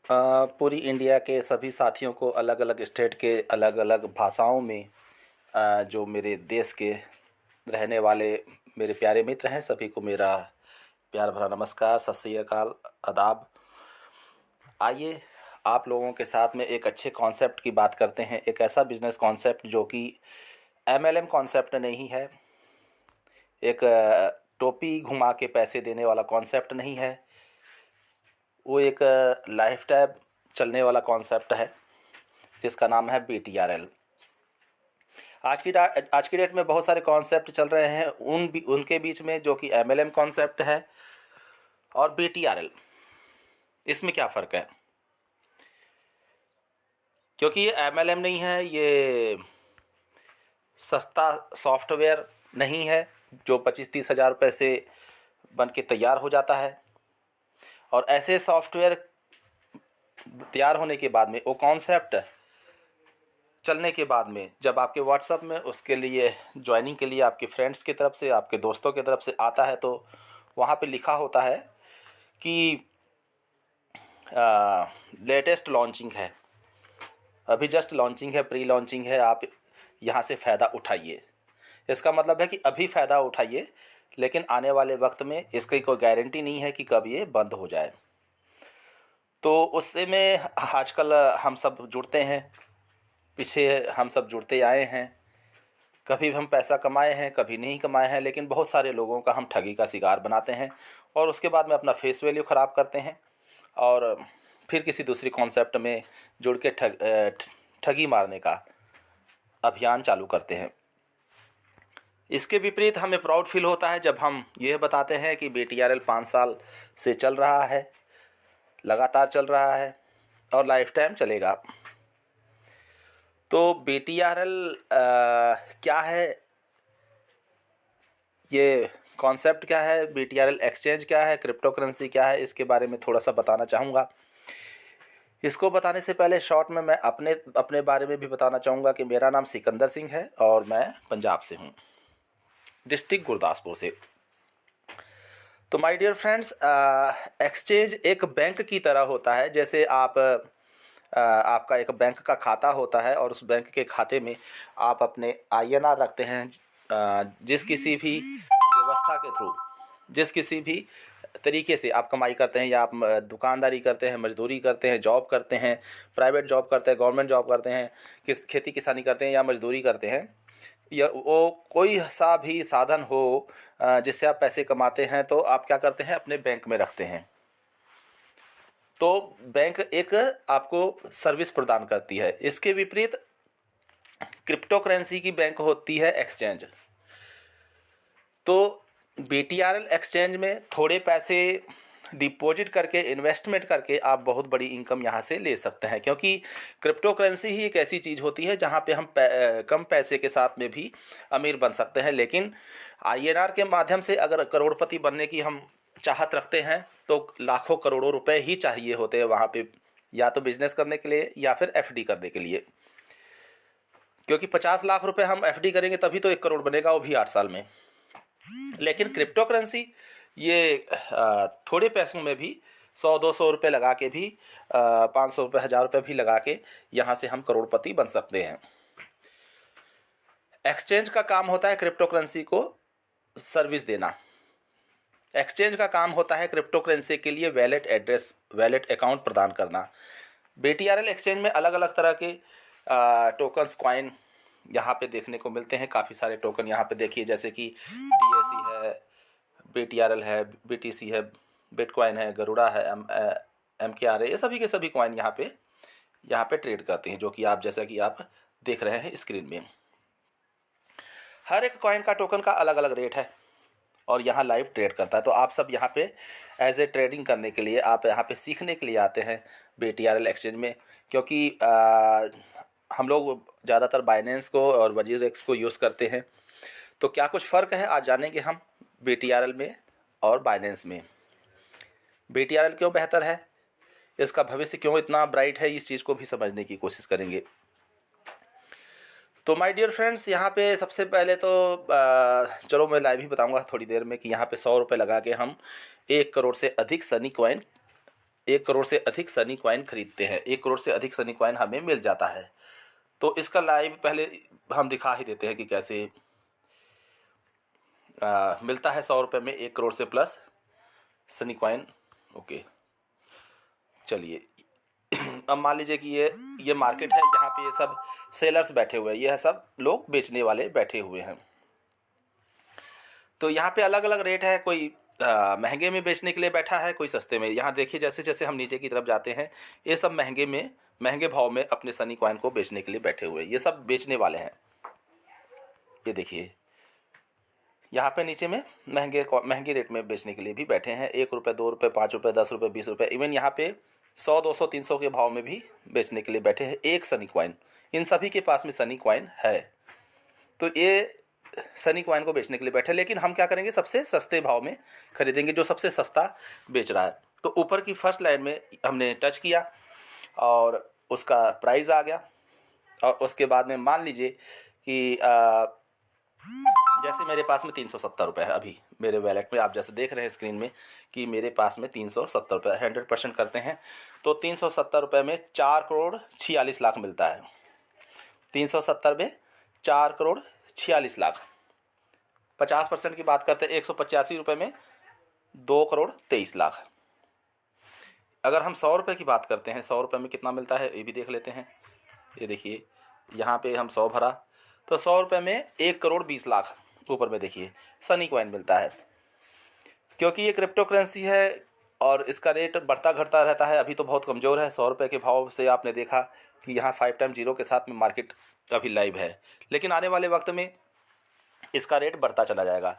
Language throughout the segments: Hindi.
पूरी इंडिया के सभी साथियों को अलग अलग स्टेट के अलग अलग भाषाओं में जो मेरे देश के रहने वाले मेरे प्यारे मित्र हैं, सभी को मेरा प्यार भरा नमस्कार, सत श्री अकाल, आदाब। आइए आप लोगों के साथ में एक अच्छे कॉन्सेप्ट की बात करते हैं। एक ऐसा बिजनेस कॉन्सेप्ट जो कि एमएलएम कॉन्सेप्ट नहीं है, एक टोपी घुमा के पैसे देने वाला कॉन्सेप्ट नहीं है, वो एक लाइफ टाइम चलने वाला कॉन्सेप्ट है जिसका नाम है BTRL। आज की डेट में बहुत सारे कॉन्सेप्ट चल रहे हैं, उनके बीच में जो कि MLM कॉन्सेप्ट है और BTRL, इसमें क्या फ़र्क है? क्योंकि ये MLM नहीं है, ये सस्ता सॉफ्टवेयर नहीं है जो 25-30 हज़ार रुपये से बन के तैयार हो जाता है। और ऐसे सॉफ्टवेयर तैयार होने के बाद में, वो कॉन्सेप्ट चलने के बाद में, जब आपके व्हाट्सएप में उसके लिए ज्वाइनिंग के लिए आपके फ्रेंड्स की तरफ से, आपके दोस्तों की तरफ से आता है, तो वहाँ पे लिखा होता है कि लेटेस्ट लॉन्चिंग है, अभी जस्ट लॉन्चिंग है, प्री लॉन्चिंग है, आप यहाँ से फ़ायदा उठाइए। इसका मतलब है कि अभी फ़ायदा उठाइए, लेकिन आने वाले वक्त में इसकी कोई गारंटी नहीं है कि कब ये बंद हो जाए। तो उससे में आजकल हम सब जुड़ते हैं, पीछे हम सब जुड़ते आए हैं। कभी हम पैसा कमाए हैं, कभी नहीं कमाए हैं, लेकिन बहुत सारे लोगों का हम ठगी का शिकार बनाते हैं और उसके बाद में अपना फेस वैल्यू ख़राब करते हैं और फिर किसी दूसरी कॉन्सेप्ट में जुड़ के ठगी मारने का अभियान चालू करते हैं। इसके विपरीत हमें प्राउड फील होता है जब हम यह बताते हैं कि BTRL 5 साल से चल रहा है, लगातार चल रहा है और लाइफ टाइम चलेगा। तो BTRL क्या है, ये कॉन्सेप्ट क्या है, BTRL एक्सचेंज क्या है, क्रिप्टो करेंसी क्या है, इसके बारे में थोड़ा सा बताना चाहूँगा। इसको बताने से पहले शॉर्ट में मैं अपने बारे में भी बताना चाहूँगा कि मेरा नाम सिकंदर सिंह है और मैं पंजाब से हूँ, डिस्ट्रिक्ट गुरदासपुर से। तो माय डियर फ्रेंड्स, एक्सचेंज एक बैंक की तरह होता है। जैसे आपका एक बैंक का खाता होता है और उस बैंक के खाते में आप अपने INR रखते हैं, जिस किसी भी व्यवस्था के थ्रू, जिस किसी भी तरीके से आप कमाई करते हैं, या आप दुकानदारी करते हैं, मजदूरी करते हैं, जॉब करते हैं, प्राइवेट जॉब करते हैं, गवर्नमेंट जॉब करते हैं, खेती किसानी करते हैं या मजदूरी करते हैं, या वो कोई सा भी साधन हो जिससे आप पैसे कमाते हैं, तो आप क्या करते हैं, अपने बैंक में रखते हैं। तो बैंक एक आपको सर्विस प्रदान करती है। इसके विपरीत क्रिप्टो करेंसी की बैंक होती है एक्सचेंज। तो BTRL एक्सचेंज में थोड़े पैसे डिपॉजिट करके, इन्वेस्टमेंट करके आप बहुत बड़ी इनकम यहाँ से ले सकते हैं, क्योंकि क्रिप्टो करेंसी ही एक ऐसी चीज़ होती है जहाँ पे हम कम पैसे के साथ में भी अमीर बन सकते हैं। लेकिन INR के माध्यम से अगर करोड़पति बनने की हम चाहत रखते हैं तो लाखों करोड़ों रुपए ही चाहिए होते हैं वहाँ पे, या तो बिजनेस करने के लिए या फिर FD करने के लिए। क्योंकि 50 लाख रुपए हम FD करेंगे तभी तो 1 करोड़ बनेगा, वो भी 8 साल में। लेकिन क्रिप्टो करेंसी ये थोड़े पैसों में भी 100-200 रुपये लगा के भी, 500 रुपये, 1000 रुपये भी लगा के यहाँ से हम करोड़पति बन सकते हैं। एक्सचेंज का काम होता है क्रिप्टो करेंसी को सर्विस देना। एक्सचेंज का काम होता है क्रिप्टो करेंसी के लिए वैलेट एड्रेस, वैलेट अकाउंट प्रदान करना। BTRL एक्सचेंज में अलग अलग तरह के टोकन्स, कॉइन यहाँ पे देखने को मिलते हैं। काफ़ी सारे टोकन यहाँ पे देखिए, जैसे कि TAC है, BTRL है, BTC है, बिटकॉइन है, गरुड़ा है, MKR है, ये सभी के सभी कॉइन यहाँ पे ट्रेड करते हैं, जो कि आप, जैसा कि आप देख रहे हैं स्क्रीन में। हर एक कॉइन का, टोकन का अलग अलग रेट है और यहाँ लाइव ट्रेड करता है। तो आप सब यहाँ पे एज ए ट्रेडिंग करने के लिए, आप यहाँ पे सीखने के लिए आते हैं BTRL एक्सचेंज में, क्योंकि हम लोग ज़्यादातर बाइनेंस को और वजीरेक्स को यूज़ करते हैं। तो क्या कुछ फ़र्क है, आज जानेंगे हम BTRL में और बाइनेंस में। BTRL क्यों बेहतर है, इसका भविष्य क्यों इतना ब्राइट है, इस चीज़ को भी समझने की कोशिश करेंगे। तो माय डियर फ्रेंड्स, यहाँ पे सबसे पहले तो चलो मैं लाइव ही बताऊंगा थोड़ी देर में कि यहाँ पे 100 रुपये लगा के हम 1 करोड़ से अधिक सनी कॉइन 1 करोड़ से अधिक सनी कॉइन खरीदते हैं, 1 करोड़ से अधिक सनी कॉइन हमें मिल जाता है। तो इसका लाइव पहले हम दिखा ही देते हैं कि कैसे मिलता है 100 रुपये में 1 करोड़ से प्लस सनी कॉइन। ओके, चलिए अब मान लीजिए कि ये मार्केट है, यहाँ पे ये सब सेलर्स बैठे हुए हैं, ये सब लोग बेचने वाले बैठे हुए हैं। तो यहाँ पे अलग अलग रेट है, कोई महंगे में बेचने के लिए बैठा है, कोई सस्ते में। यहाँ देखिए जैसे जैसे हम नीचे की तरफ जाते हैं, ये सब महंगे भाव में अपने सनी कॉइन को बेचने के लिए बैठे हुए हैं, ये सब बेचने वाले हैं। ये देखिए यहाँ पे नीचे में महंगे रेट में बेचने के लिए भी बैठे हैं, 1 रुपये, 2 रुपये, 5 रुपये, 10 रुपये, 20 रुपये, इवन यहाँ पे 100, 200, 300 के भाव में भी बेचने के लिए बैठे हैं एक सनी कॉइन। इन सभी के पास में सनी कॉइन है, तो ये सनी कॉइन को बेचने के लिए बैठे, लेकिन हम क्या करेंगे, सबसे सस्ते भाव में खरीदेंगे, जो सबसे सस्ता बेच रहा है। तो ऊपर की फर्स्ट लाइन में हमने टच किया और उसका प्राइस आ गया, और उसके बाद में मान लीजिए कि जैसे मेरे पास में 370 रुपये है अभी मेरे वैलेट में, आप जैसे देख रहे हैं स्क्रीन में कि मेरे पास में 370 रुपये, 100% करते हैं तो 370 रुपये में 4 करोड़ 46 लाख मिलता है। 370 में 4 करोड़ 46 लाख, 50% की बात करते हैं 185 रुपये में 2 करोड़ 23 लाख। अगर हम 100 रुपये की बात करते हैं, 100 रुपये में कितना मिलता है ये भी देख लेते हैं। ये देखिए यहाँ पे हम 100 भरा तो 100 रुपये में 1 करोड़ 20 लाख ऊपर में देखिए सनी कॉइन मिलता है। क्योंकि ये क्रिप्टो करेंसी है और इसका रेट बढ़ता घटता रहता है, अभी तो बहुत कमज़ोर है। 100 रुपये के भाव से आपने देखा कि यहाँ 5 टाइम 0 के साथ में मार्केट अभी लाइव है, लेकिन आने वाले वक्त में इसका रेट बढ़ता चला जाएगा।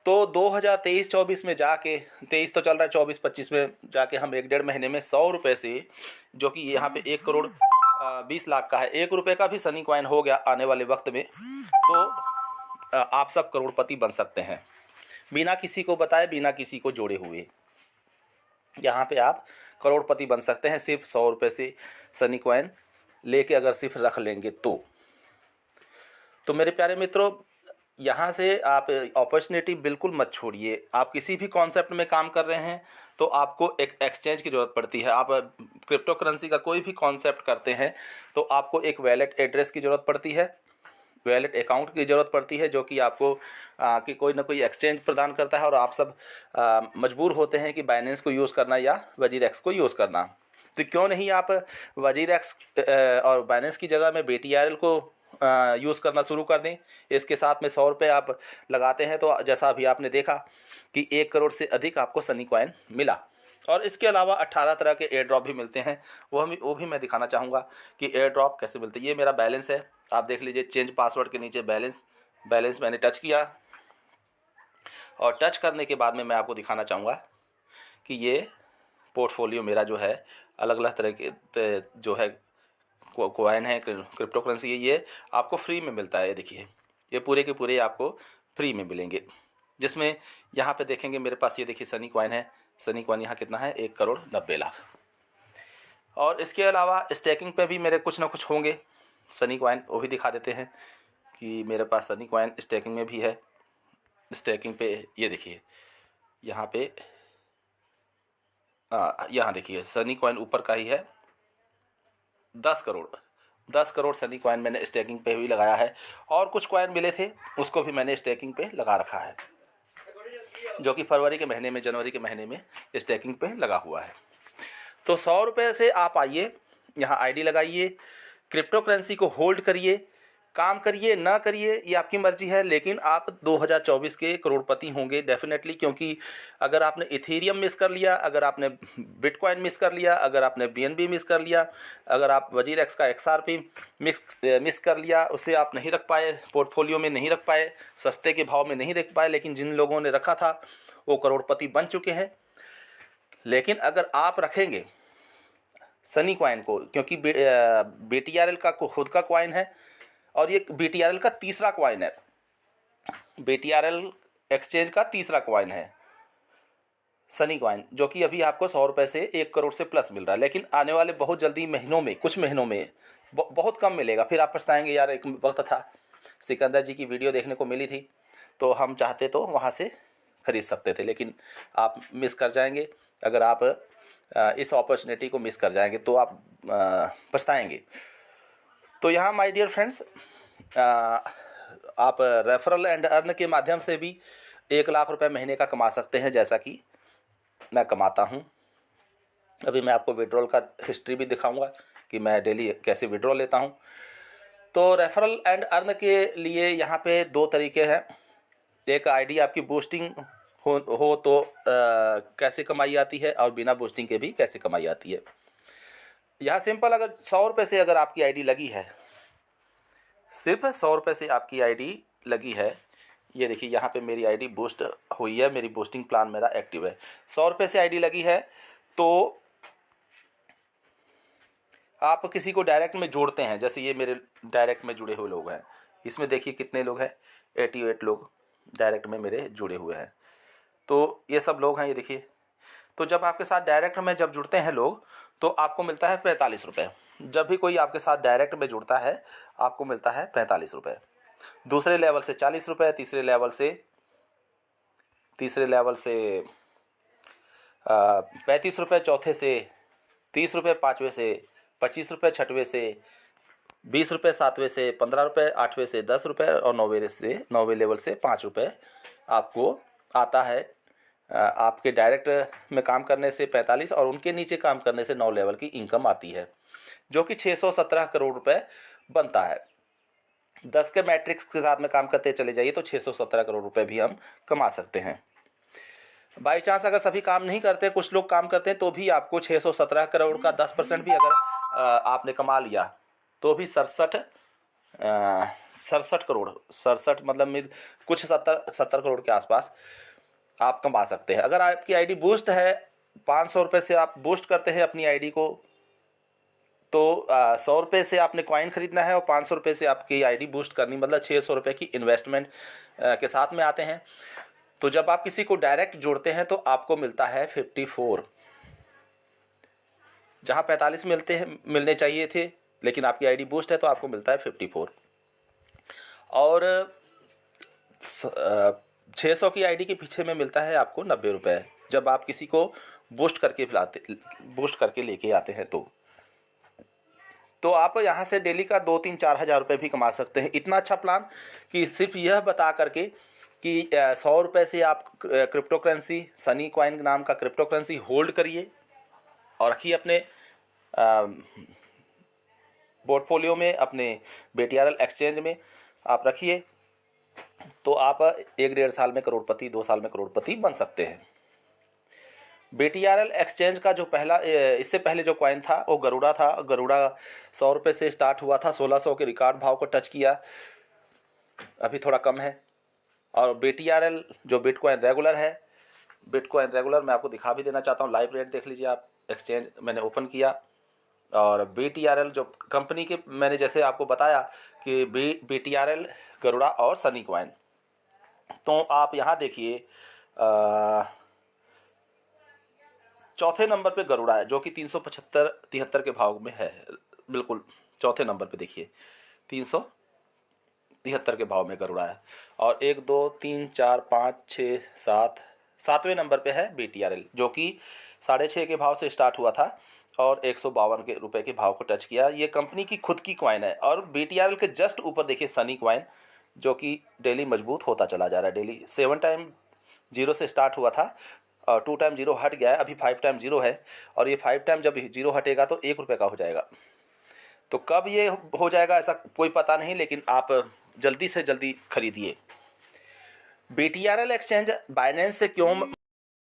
तो 2023-24 में जाके, 23 तो चल रहा है, 24-25 में जाके हम 1-1.5 महीने में 100 रुपये से, जो कि यहाँ पे 1 करोड़ 20 लाख का है, 1 रुपये का भी सनी कॉइन हो गया आने वाले वक्त में, तो आप सब करोड़पति बन सकते हैं बिना किसी को बताए, बिना किसी को जोड़े हुए। यहाँ पे आप करोड़पति बन सकते हैं सिर्फ 100 रुपये से सनी कॉइन लेके अगर सिर्फ रख लेंगे तो मेरे प्यारे मित्रों, यहाँ से आप अपॉर्चुनिटी बिल्कुल मत छोड़िए। आप किसी भी कॉन्सेप्ट में काम कर रहे हैं तो आपको एक एक्सचेंज की ज़रूरत पड़ती है। आप क्रिप्टो करेंसी का कोई भी कॉन्सेप्ट करते हैं तो आपको एक वैलेट एड्रेस की ज़रूरत पड़ती है, वैलेट अकाउंट की ज़रूरत पड़ती है, जो कि आपको कि कोई ना कोई एक्सचेंज प्रदान करता है, और आप सब मजबूर होते हैं कि बाइनेंस को यूज़ करना या वजीरेक्स को यूज़ करना। तो क्यों नहीं आप वजीरेक्स और बाइनेंस की जगह में BTRL को यूज़ करना शुरू कर दें। इसके साथ में 100 रुपये आप लगाते हैं तो जैसा अभी आपने देखा कि 1 करोड़ से अधिक आपको सनी कॉइन मिला। और इसके अलावा 18 तरह के एयर ड्रॉप भी मिलते हैं, वो भी मैं दिखाना चाहूँगा कि एयर ड्रॉप कैसे मिलते हैं। ये मेरा बैलेंस है, आप देख लीजिए, चेंज पासवर्ड के नीचे बैलेंस मैंने टच किया, और टच करने के बाद में मैं आपको दिखाना चाहूँगा कि ये पोर्टफोलियो मेरा जो है अलग अलग तरह के जो है कॉइन है, क्रिप्टो करेंसी है, ये आपको फ्री में मिलता है। ये देखिए ये पूरे के पूरे आपको फ्री में मिलेंगे, जिसमें यहाँ पे देखेंगे मेरे पास ये देखिए सनी कॉइन है। सनी कॉइन यहाँ कितना है, 1 करोड़ 90 लाख। और इसके अलावा स्टेकिंग पे भी मेरे कुछ ना कुछ होंगे सनी कॉइन, वो भी दिखा देते हैं कि मेरे पास सनी कॉइन स्टेकिंग में भी है। स्टेकिंग पे ये देखिए यहाँ पे यहाँ देखिए सनी कॉइन ऊपर का ही है, 10 करोड़ सनी कॉइन मैंने स्टेकिंग पे भी लगाया है। और कुछ कॉइन मिले थे उसको भी मैंने स्टेकिंग पे लगा रखा है, जो कि फरवरी के महीने में, जनवरी के महीने में स्टेकिंग पे लगा हुआ है। तो 100 रुपये से आप आइए, यहाँ आईडी लगाइए, क्रिप्टो करेंसी को होल्ड करिए, काम करिए ना करिए ये आपकी मर्जी है, लेकिन आप 2024 के करोड़पति होंगे डेफिनेटली। क्योंकि अगर आपने इथेरियम मिस कर लिया, अगर आपने बिटकॉइन मिस कर लिया, अगर आपने BNB मिस कर लिया, अगर आप वजीरेक्स का XRP मिस कर लिया, उसे आप नहीं रख पाए, पोर्टफोलियो में नहीं रख पाए, सस्ते के भाव में नहीं रख पाए, लेकिन जिन लोगों ने रखा था वो करोड़पति बन चुके हैं। लेकिन अगर आप रखेंगे सनी कॉइन को, क्योंकि BTRL का खुद का कॉइन है और ये BTRL का तीसरा कॉइन है, BTRL एक्सचेंज का तीसरा कॉइन है सनी कॉइन, जो कि अभी आपको 100 रुपये से 1 करोड़ से प्लस मिल रहा है। लेकिन आने वाले बहुत जल्दी महीनों में, कुछ महीनों में बहुत कम मिलेगा, फिर आप पछताएंगे यार एक वक्त था सिकंदर जी की वीडियो देखने को मिली थी तो हम चाहते तो वहाँ से ख़रीद सकते थे, लेकिन आप मिस कर जाएंगे अगर आप इस अपॉर्चुनिटी को मिस कर जाएंगे तो आप पछताएंगे। तो यहाँ माय डियर फ्रेंड्स, आप रेफरल एंड अर्न के माध्यम से भी 1 लाख रुपए महीने का कमा सकते हैं, जैसा कि मैं कमाता हूँ। अभी मैं आपको विड्रॉल का हिस्ट्री भी दिखाऊंगा कि मैं डेली कैसे विड्रॉल लेता हूँ। तो रेफरल एंड अर्न के लिए यहाँ पे 2 तरीके हैं। एक आईडी आपकी बूस्टिंग हो तो कैसे कमाई आती है, और बिना बूस्टिंग के भी कैसे कमाई आती है। यहाँ सिंपल, अगर 100 रुपये से अगर आपकी आईडी लगी है, सिर्फ 100 रुपये से आपकी आईडी लगी है, ये देखिए यहाँ पे मेरी आईडी बूस्ट हुई है, मेरी बूस्टिंग प्लान मेरा एक्टिव है। 100 रुपये से आईडी लगी है तो आप किसी को डायरेक्ट में जोड़ते हैं, जैसे ये मेरे डायरेक्ट में जुड़े हुए लोग हैं, इसमें देखिए कितने लोग हैं, 88 लोग डायरेक्ट में मेरे जुड़े हुए हैं। तो ये सब लोग हैं, ये देखिए। तो जब आपके साथ डायरेक्ट में जब जुड़ते हैं लोग तो आपको मिलता है 45 रुपये। जब भी कोई आपके साथ डायरेक्ट में जुड़ता है आपको मिलता है 45 रुपये। दूसरे लेवल से 40 रुपये, तीसरे लेवल से 35 रुपये, चौथे से 30 रुपये, पाँचवें से 25 रुपये, छठवें से 20 रुपये, सातवें से 15 रुपये, आठवें से 10 रुपये और नौवें लेवल से 5 रुपये आपको आता है। आपके डायरेक्ट में काम करने से 45 और उनके नीचे काम करने से 9 लेवल की इनकम आती है, जो कि 617 करोड़ रुपए बनता है। 10 के मैट्रिक्स के साथ में काम करते चले जाइए तो 617 करोड़ रुपए भी हम कमा सकते हैं। बाई चांस अगर सभी काम नहीं करते, कुछ लोग काम करते हैं, तो भी आपको 617 करोड़ का 10% भी अगर आपने कमा लिया तो भी 67 करोड़, 67 मतलब कुछ 70 करोड़ के आसपास आप कमा सकते हैं। अगर आपकी आईडी बूस्ट है, 500 रुपये से आप बूस्ट करते हैं अपनी आईडी को, तो 100 रुपये से आपने कॉइन खरीदना है और 500 रुपये से आपकी आईडी बूस्ट करनी, मतलब 600 रुपये की इन्वेस्टमेंट के साथ में आते हैं। तो जब आप किसी को डायरेक्ट जोड़ते हैं तो आपको मिलता है 54, जहाँ 45 मिलने चाहिए थे, लेकिन आपकी आईडी बूस्ट है तो आपको मिलता है 54। और 600 की आईडी के पीछे में मिलता है आपको 90 रुपये, जब आप किसी को बूस्ट करके लेके आते हैं। तो आप यहाँ से डेली का 2-3-4 हज़ार रुपये भी कमा सकते हैं। इतना अच्छा प्लान कि सिर्फ यह बता करके कि 100 रुपये से आप क्रिप्टो करेंसी, सनी कॉइन नाम का क्रिप्टो करेंसी होल्ड करिए और रखिए अपने पोर्टफोलियो में, अपने BTRL एक्सचेंज में आप रखिए, तो आप 1-1.5 साल में करोड़पति, 2 साल में करोड़पति बन सकते हैं। BTRL एक्सचेंज का जो इससे पहले जो कॉइन था वो गरुड़ा था। गरुड़ा 100 रुपये से स्टार्ट हुआ था, 1600 के रिकॉर्ड भाव को टच किया, अभी थोड़ा कम है। और BTRL जो बिटकॉइन रेगुलर है, बिटकॉइन रेगुलर मैं आपको दिखा भी देना चाहता हूँ, लाइव रेट देख लीजिए आप। एक्सचेंज मैंने ओपन किया और BTRL जो कंपनी के, मैंने जैसे आपको बताया कि BTRL, गरुड़ा और सनी कॉइन, तो आप यहाँ देखिए चौथे नंबर पे गरुड़ा है, जो कि 375-73 के भाव में है। बिल्कुल चौथे नंबर पे देखिए 373 के भाव में गरुड़ा है। और 1, 2, 3, 4, 5, 6, 7, 7वें नंबर पे है BTRL, जो कि 6.5 के भाव से स्टार्ट हुआ था और 152 रुपये के भाव को टच किया। ये कंपनी की खुद की कॉइन है। और BTRL के जस्ट ऊपर देखिए सनी कॉइन, जो कि डेली मजबूत होता चला जा रहा है। डेली 7 टाइम 0 से स्टार्ट हुआ था और 2 टाइम 0 हट गया है, अभी 5 टाइम 0 है। और ये 5 टाइम जब 0 हटेगा तो 1 रुपये का हो जाएगा। तो कब ये हो जाएगा ऐसा कोई पता नहीं, लेकिन आप जल्दी से जल्दी खरीदिए। BTRL एक्सचेंज बाइनेंस से क्यों